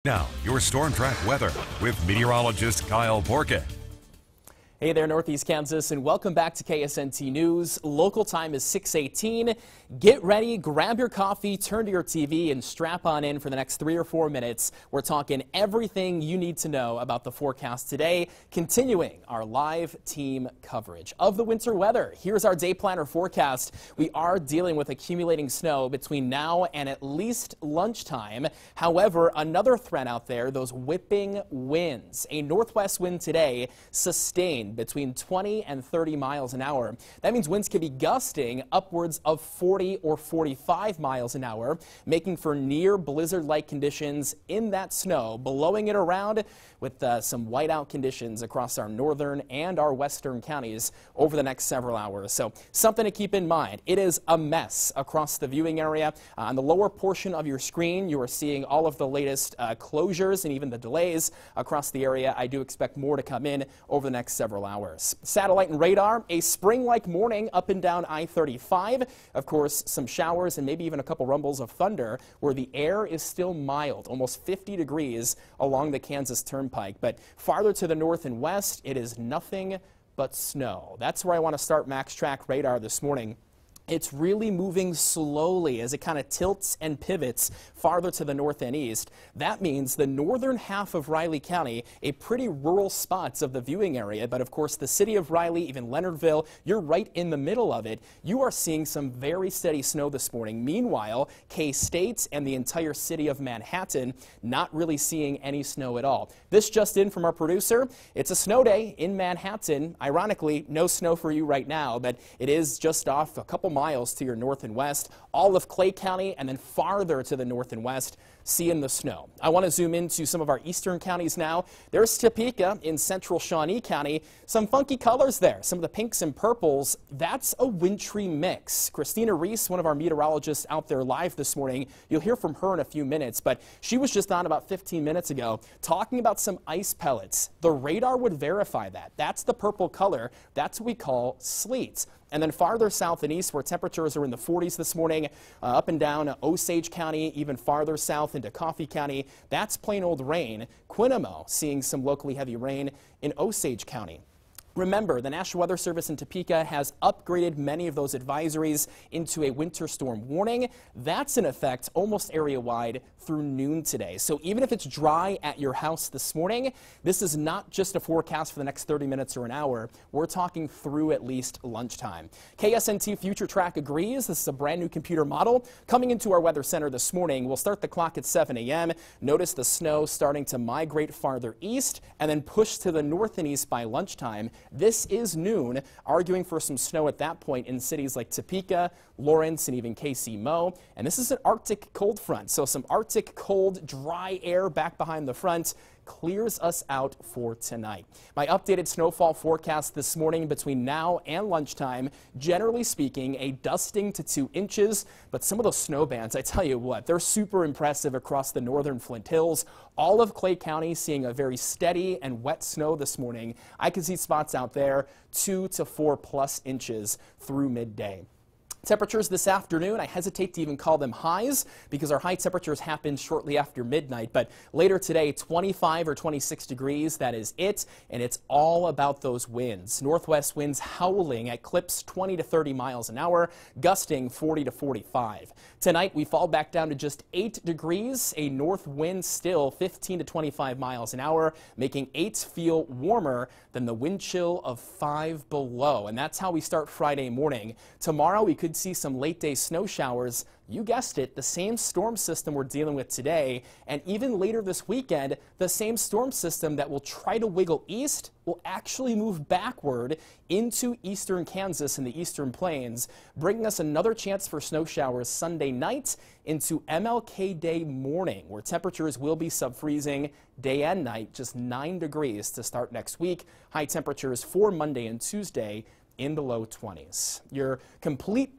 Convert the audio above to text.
Now, your Storm Track weather with meteorologist Kyle Borka. Hey there, Northeast Kansas, and welcome back to KSNT News. Local time is 6:18. Get ready, grab your coffee, turn to your TV, and strap on in for the next 3 or 4 minutes. We're talking everything you need to know about the forecast today, continuing our live team coverage of the winter weather. Here's our day planner forecast. We are dealing with accumulating snow between now and at least lunchtime. However, another threat out there, those whipping winds. A northwest wind today sustained between 20 and 30 miles an hour. That means winds can be gusting upwards of 40 or 45 miles an hour, making for near blizzard-like conditions in that snow, blowing it around with some whiteout conditions across our northern and our western counties over the next several hours. So something to keep in mind. It is a mess across the viewing area. On the lower portion of your screen, you are seeing all of the latest closures and even the delays across the area. I do expect more to come in over the next several hours. Satellite and radar, a spring-like morning up and down I-35. Of course, some showers and maybe even a couple rumbles of thunder where the air is still mild, almost 50 degrees along the Kansas Turnpike. But farther to the north and west, it is nothing but snow. That's where I want to start Max Track radar this morning. It's really moving slowly as it kind of tilts and pivots farther to the north and east. That means the northern half of Riley County, a pretty rural spots of the viewing area, but of course the city of Riley, even Leonardville, you're right in the middle of it. You are seeing some very steady snow this morning. Meanwhile, K-State and the entire city of Manhattan not really seeing any snow at all. This just in from our producer. It's a snow day in Manhattan. Ironically, no snow for you right now, but it is just off a couple miles to your north and west, all of Clay County, and then farther to the north and west, seeing the snow. I want to zoom into some of our eastern counties now. There's Topeka in central Shawnee County. Some funky colors there, some of the pinks and purples. That's a wintry mix. Christina Reese, one of our meteorologists out there live this morning, you'll hear from her in a few minutes, but she was just on about 15 minutes ago talking about some ice pellets. The radar would verify that. That's the purple color. That's what we call sleet. And then farther south and east where temperatures are in the 40s this morning, up and down Osage County, even farther south into Coffee County, that's plain old rain. Quinamo seeing some locally heavy rain in Osage County. Remember, the National Weather Service in Topeka has upgraded many of those advisories into a winter storm warning. That's in effect almost area-wide through noon today. So even if it's dry at your house this morning, this is not just a forecast for the next 30 minutes or an hour. We're talking through at least lunchtime. KSNT Future Track agrees. This is a brand new computer model coming into our weather center this morning. We'll start the clock at 7 a.m. Notice the snow starting to migrate farther east and then push to the north and east by lunchtime. This is noon, arguing for some snow at that point in cities like Topeka, Lawrence, and even KC-Mo. And this is an Arctic cold front, so some Arctic cold, dry air back behind the front clears us out for tonight. My updated snowfall forecast this morning between now and lunchtime, generally speaking, a dusting to 2 inches, but some of those snow bands, I tell you what, they're super impressive across the northern Flint Hills. All of Clay County seeing a very steady and wet snow this morning. I can see spots out there 2 to 4+ inches through midday. Temperatures this afternoon, I hesitate to even call them highs because our high temperatures happen shortly after midnight, but later today 25 or 26 degrees, that is it, and it's all about those winds. Northwest winds howling at clips 20 to 30 miles an hour, gusting 40 to 45. Tonight we fall back down to just 8 degrees, a north wind still 15 to 25 miles an hour, making 8 feel warmer than the wind chill of 5 below, and that's how we start Friday morning. Tomorrow we could see some late day snow showers. You guessed it, the same storm system we're dealing with today, and even later this weekend, the same storm system that will try to wiggle east will actually move backward into eastern Kansas and the eastern plains, bringing us another chance for snow showers Sunday night into MLK Day morning, where temperatures will be sub-freezing day and night, just 9 degrees to start next week. High temperatures for Monday and Tuesday in the low 20s. Your complete